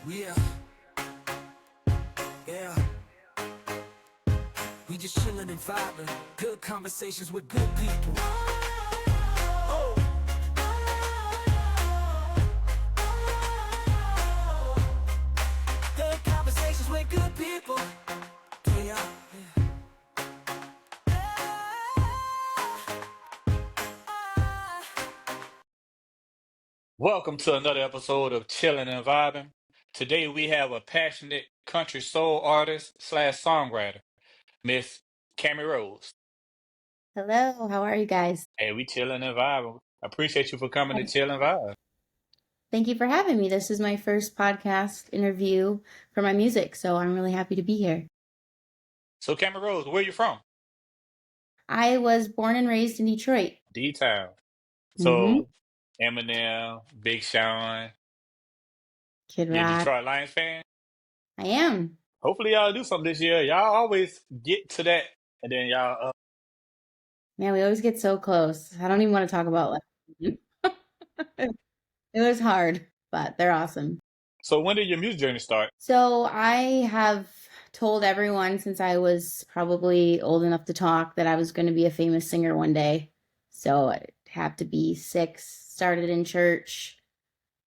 Yeah, yeah. We just chillin' and vibing. Good conversations with good people. Oh. Good conversations with good people. Yeah. Welcome to another episode of Chillin' and Vibing. Today we have a passionate country soul artist slash songwriter, Miss Cami Rose. Hello, how are you guys? Hey, we chillin' and vibing. I appreciate you for coming to Chill and Vibe. Thank you for having me. This is my first podcast interview for my music, so I'm really happy to be here. So Cami Rose, where you from? I was born and raised in Detroit. D-Town. Mm-hmm. So Eminem, Big Sean, Kid you a Rock. Detroit Lions fan? I am. Hopefully y'all do something this year. Y'all always get to that and then y'all Man, we always get so close. I don't even want to talk about it. It was hard, but they're awesome. So when did your music journey start? So I have told everyone since I was probably old enough to talk that I was going to be a famous singer one day. So I'd have to be 6, started in church,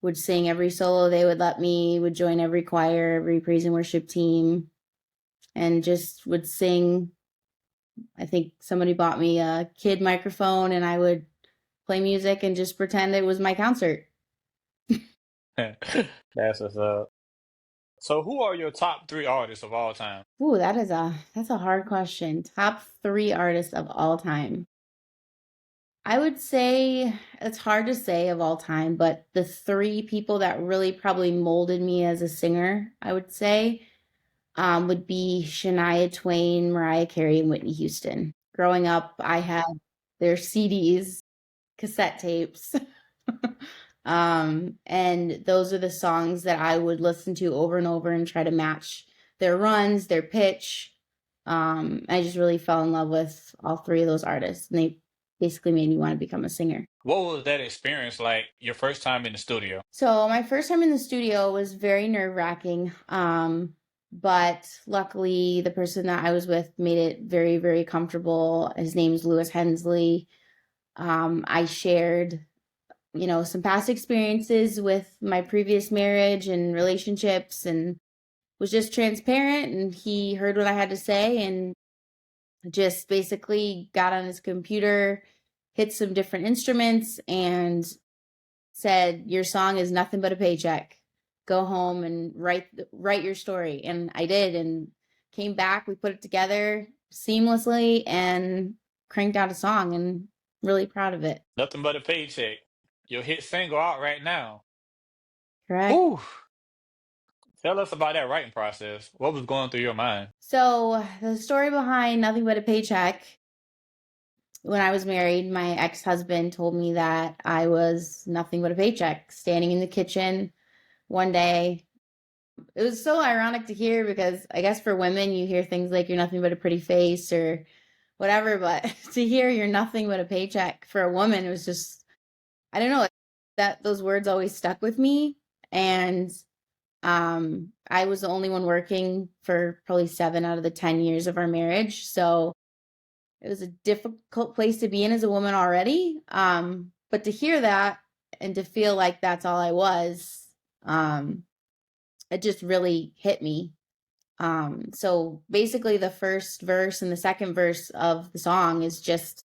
would sing every solo they would let me, would join every choir, every praise and worship team, and just would sing. I think somebody bought me a kid microphone and I would play music and just pretend it was my concert. That's what's up. So who are your top 3 artists of all time? Ooh, that's a hard question. Top 3 artists of all time. I would say it's hard to say of all time, but the 3 people that really probably molded me as a singer, I would say, would be Shania Twain, Mariah Carey, and Whitney Houston. Growing up, I had their CDs, cassette tapes. And those are the songs that I would listen to over and over and try to match their runs, their pitch. I just really fell in love with all 3 of those artists, and they basically made me want to become a singer. What was that experience like your first time in the studio? So my first time in the studio was very nerve-wracking. But luckily the person that I was with made it very, very comfortable. His name's Lewis Hensley. I shared, some past experiences with my previous marriage and relationships and was just transparent, and he heard what I had to say and just basically got on his computer, hit some different instruments and said, "Your song is nothing but a paycheck. Go home and write your story." And I did, and came back. We put it together seamlessly and cranked out a song, and really proud of it. Nothing but a paycheck. Your hit single out right now. Correct. Ooh, tell us about that writing process. What was going through your mind? So the story behind Nothing But a Paycheck. When I was married, my ex-husband told me that I was nothing but a paycheck, standing in the kitchen one day. It was so ironic to hear because I guess for women, you hear things like you're nothing but a pretty face or whatever, but to hear you're nothing but a paycheck for a woman, it was just, I don't know, that those words always stuck with me. And I was the only one working for probably 7 out of the 10 years of our marriage. So it was a difficult place to be in as a woman already. But to hear that and to feel like that's all I was, it just really hit me. So basically the first verse and the second verse of the song is just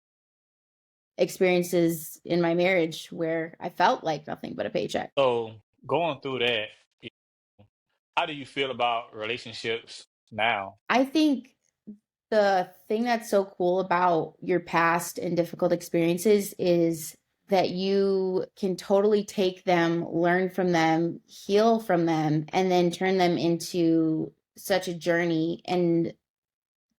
experiences in my marriage where I felt like nothing but a paycheck. So, going through that, how do you feel about relationships now? I think the thing that's so cool about your past and difficult experiences is that you can totally take them, learn from them, heal from them, and then turn them into such a journey. And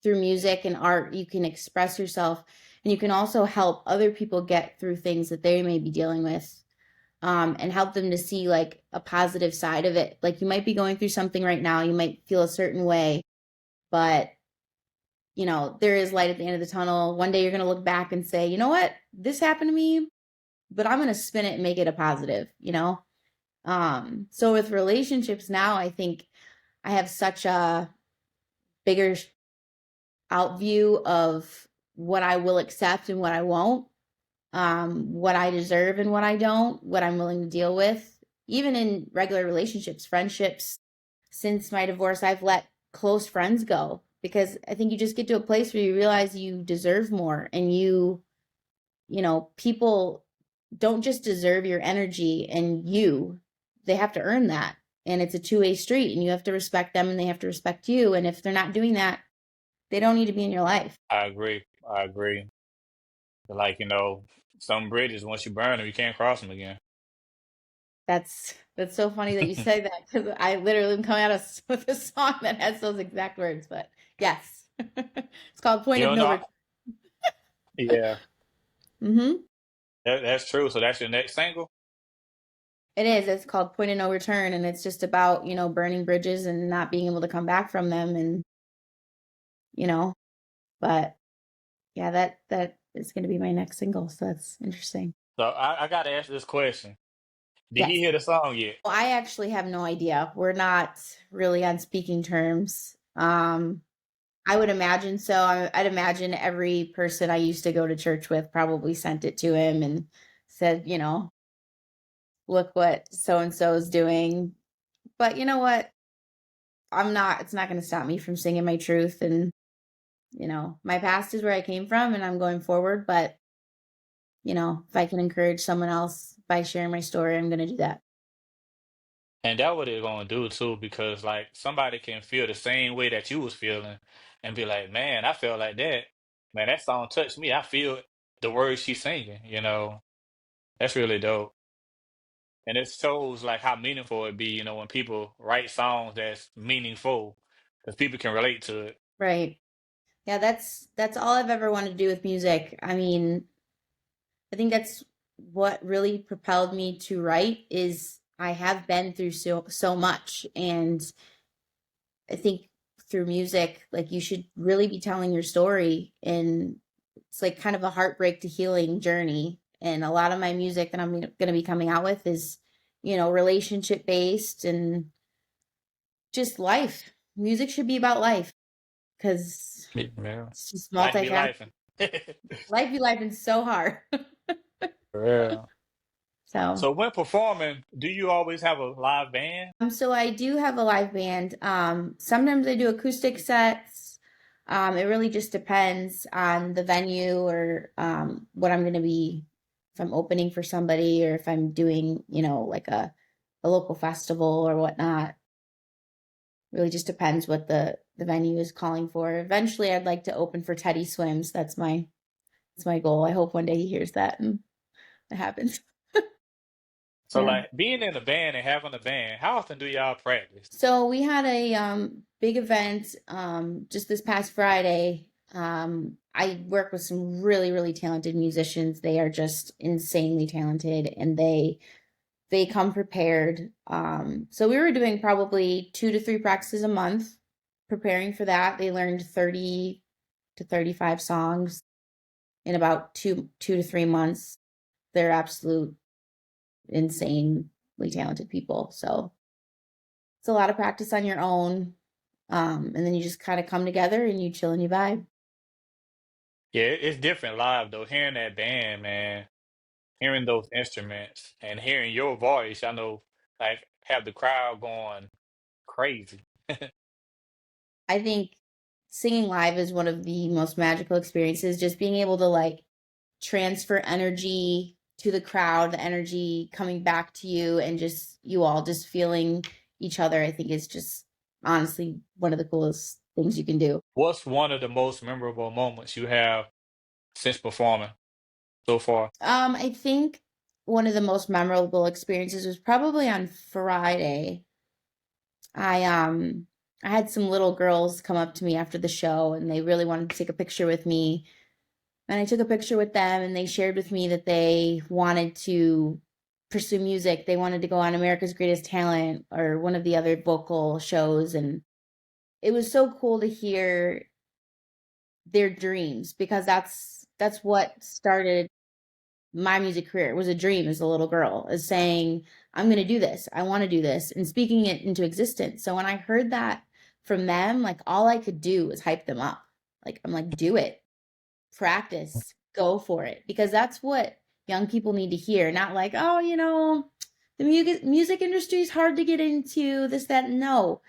through music and art, you can express yourself, and you can also help other people get through things that they may be dealing with, and help them to see like a positive side of it. Like you might be going through something right now, you might feel a certain way, but there is light at the end of the tunnel. One day you're going to look back and say, you know what, this happened to me, but I'm going to spin it and make it a positive. So with relationships now, I think I have such a bigger out view of what I will accept and what I won't, what I deserve and what I don't, what I'm willing to deal with, even in regular relationships, friendships. Since my divorce, I've let close friends go because I think you just get to a place where you realize you deserve more and people don't just deserve your energy and they have to earn that. And it's a two-way street and you have to respect them and they have to respect you. And if they're not doing that, they don't need to be in your life. I agree. I agree. Like, some bridges, once you burn them, you can't cross them again. That's so funny that you say that because I literally am coming out with a song that has those exact words. But yes, it's called Point You of don't No know? Return. Yeah, Mm-hmm. that's true. So that's your next single? It is. It's called Point of No Return, and it's just about burning bridges and not being able to come back from them, and you know. But yeah, that is going to be my next single. So that's interesting. So I got to ask this question. Did he Yes. hear the song yet? Well, I actually have no idea. We're not really on speaking terms. I would imagine so. I'd imagine every person I used to go to church with probably sent it to him and said, look what so and so is doing. But you know what? It's not going to stop me from singing my truth. And, my past is where I came from and I'm going forward. But, if I can encourage someone else by sharing my story, I'm going to do that. And that what they're gonna do too, because like somebody can feel the same way that you was feeling and be like, man, I feel like that. Man, that song touched me. I feel the words she's singing. That's really dope. And it shows like how meaningful it be, when people write songs that's meaningful, because people can relate to it. Right. Yeah, that's all I've ever wanted to do with music. I mean, I think that's what really propelled me to write is I have been through so much and I think through music like you should really be telling your story and it's like kind of a heartbreak to healing journey and a lot of my music that I'm going to be coming out with is relationship based and just life. Music should be about life cuz Yeah. it's just Life be multifaceted. life. Life be life and so hard. For real. So So when performing, do you always have a live band? So I do have a live band. Sometimes I do acoustic sets. It really just depends on the venue or what I'm going to be, if I'm opening for somebody or if I'm doing, like a local festival or whatnot. Really just depends what the venue is calling for. Eventually, I'd like to open for Teddy Swims. That's my goal. I hope one day he hears that and it happens. So Yeah. like being in a band and having a band, how often do y'all practice? So we had a big event just this past Friday. I work with some really really talented musicians. They are just insanely talented and they come prepared. So we were doing probably 2 to 3 practices a month preparing for that. They learned 30 to 35 songs in about 2 to 3 months. They're absolute insanely talented people. So it's a lot of practice on your own. And then you just kind of come together and you chill and you vibe. Yeah, it's different live though. Hearing that band, man, hearing those instruments and hearing your voice, I know, like have the crowd going crazy. I think singing live is one of the most magical experiences. Just being able to like transfer energy to the crowd, the energy coming back to you, and just you all just feeling each other, I think is just honestly one of the coolest things you can do. What's one of the most memorable moments you have since performing so far? I think one of the most memorable experiences was probably on Friday. I had some little girls come up to me after the show and they really wanted to take a picture with me. And I took a picture with them and they shared with me that they wanted to pursue music. They wanted to go on America's Greatest Talent or one of the other vocal shows and it was so cool to hear their dreams because that's what started my music career. It was a dream as a little girl, as saying, I'm going to do this. I want to do this, and speaking it into existence. So when I heard that from them, like all I could do was hype them up. Like, I'm like, do it, practice, go for it. Because that's what young people need to hear. Not like, oh, the music industry is hard to get into, this, that. No,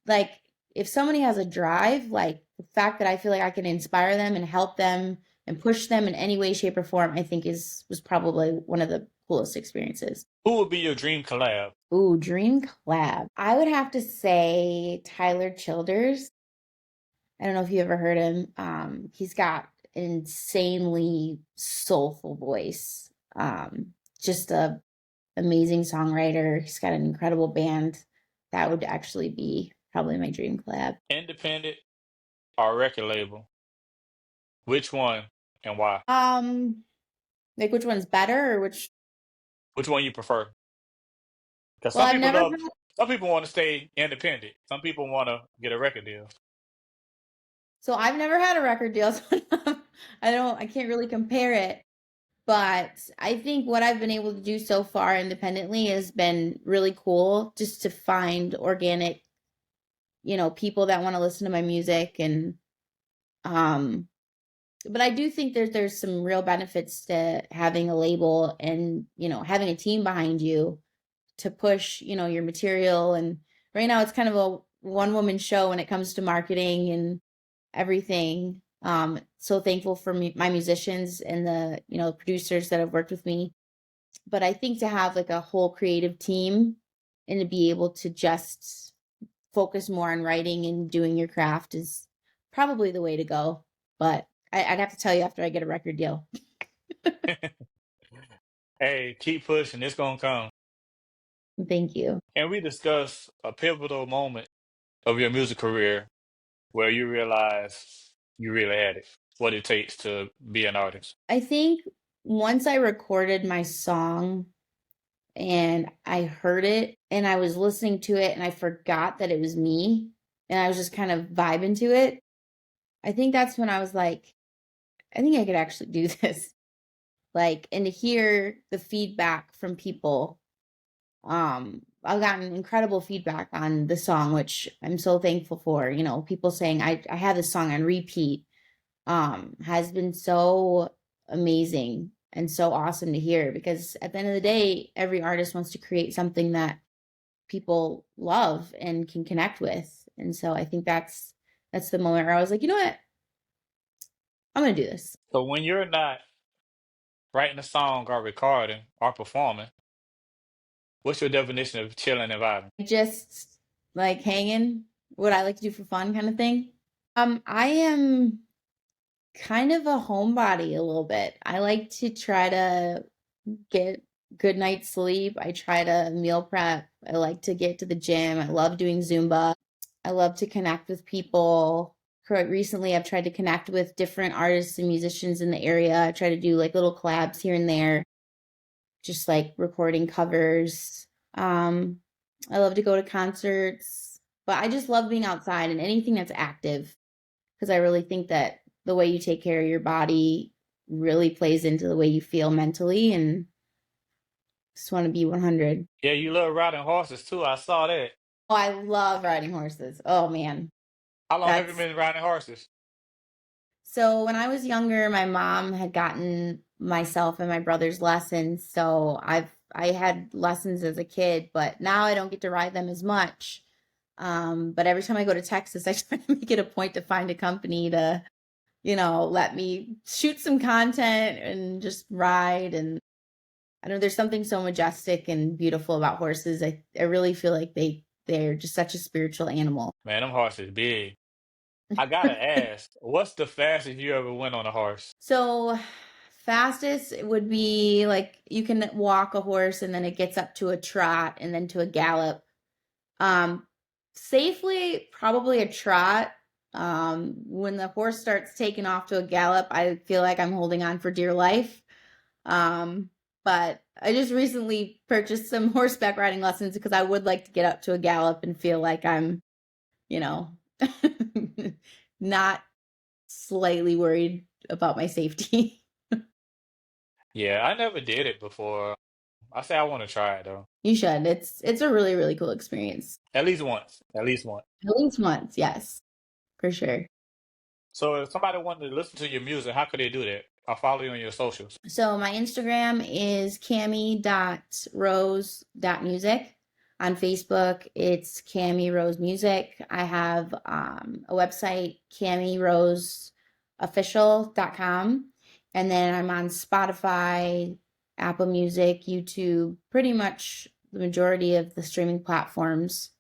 like if somebody has a drive, like the fact that I feel like I can inspire them and help them and push them in any way, shape, or form, I think was probably one of the coolest experiences. Who would be your dream collab? Ooh, dream collab. I would have to say Tyler Childers. I don't know if you ever heard him. He's got an insanely soulful voice. Just a amazing songwriter. He's got an incredible band. That would actually be probably my dream collab. Independent or record label? Which one and why? Like which one's better or which? Which one you prefer? Because Well, I've never had. some people want to stay independent. Some people want to get a record deal. So I've never had a record deal, so I can't really compare it. But I think what I've been able to do so far independently has been really cool, just to find organic, people that want to listen to my music. And but I do think there's some real benefits to having a label and, having a team behind you to push, your material. And right now it's kind of a one woman show when it comes to marketing and everything. So thankful for my musicians and the, producers that have worked with me. But I think to have like a whole creative team and to be able to just focus more on writing and doing your craft is probably the way to go. But I'd have to tell you after I get a record deal. Hey, keep pushing. It's going to come. Thank you. Can we discuss a pivotal moment of your music career where you realize you really had it, what it takes to be an artist? I think once I recorded my song and I heard it and I was listening to it and I forgot that it was me and I was just kind of vibing to it, I think that's when I was like, I think I could actually do this. Like, and to hear the feedback from people. I've gotten incredible feedback on the song, which I'm so thankful for. People saying I have this song on repeat, has been so amazing and so awesome to hear, because at the end of the day, every artist wants to create something that people love and can connect with. And so I think that's the moment where I was like, you know what? I'm going to do this. So when you're not writing a song or recording or performing, what's your definition of chilling and vibing? Just like hanging, what I like to do for fun kind of thing. I am kind of a homebody a little bit. I like to try to get good night's sleep. I try to meal prep. I like to get to the gym. I love doing Zumba. I love to connect with people. Recently, I've tried to connect with different artists and musicians in the area. I try to do like little collabs here and there, just like recording covers. I love to go to concerts, but I just love being outside and anything that's active, because I really think that the way you take care of your body really plays into the way you feel mentally, and just want to be 100. Yeah, you love riding horses too. I saw that. Oh, I love riding horses. Oh man. How long have you been riding horses? So when I was younger, my mom had gotten myself and my brother's lessons. So I had lessons as a kid, but now I don't get to ride them as much. But every time I go to Texas, I try to make it a point to find a company to, let me shoot some content and just ride. And I don't know, there's something so majestic and beautiful about horses. I really feel like they're just such a spiritual animal. Man, them horses big. I gotta ask, what's the fastest you ever went on a horse? So fastest would be like you can walk a horse and then it gets up to a trot and then to a gallop. Safely, probably a trot. When the horse starts taking off to a gallop, I feel like I'm holding on for dear life. But I just recently purchased some horseback riding lessons because I would like to get up to a gallop and feel like I'm, not slightly worried about my safety. Yeah, I never did it before. I say I want to try it though. You should. It's a really, really cool experience. At least once. At least once. At least once, yes, for sure. So if somebody wanted to listen to your music, how could they do that? I'll follow you on your socials. So my Instagram is cami.rose.music. On Facebook, it's Cami Rose Music. I have a website, camiroseofficial.com. And then I'm on Spotify, Apple Music, YouTube, pretty much the majority of the streaming platforms.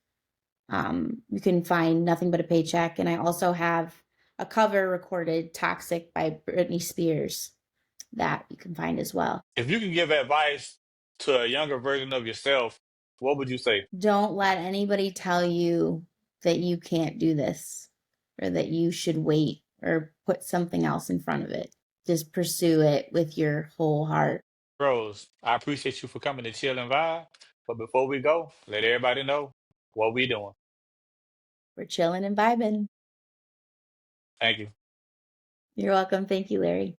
You can find Nothing But a Paycheck. And I also have a cover recorded, Toxic by Britney Spears, that you can find as well. If you can give advice to a younger version of yourself, what would you say? Don't let anybody tell you that you can't do this or that you should wait or put something else in front of it. Just pursue it with your whole heart. Rose, I appreciate you for coming to chill and vibe. But before we go, let everybody know what we doing. We're chilling and vibing. Thank you. You're welcome. Thank you, Larry.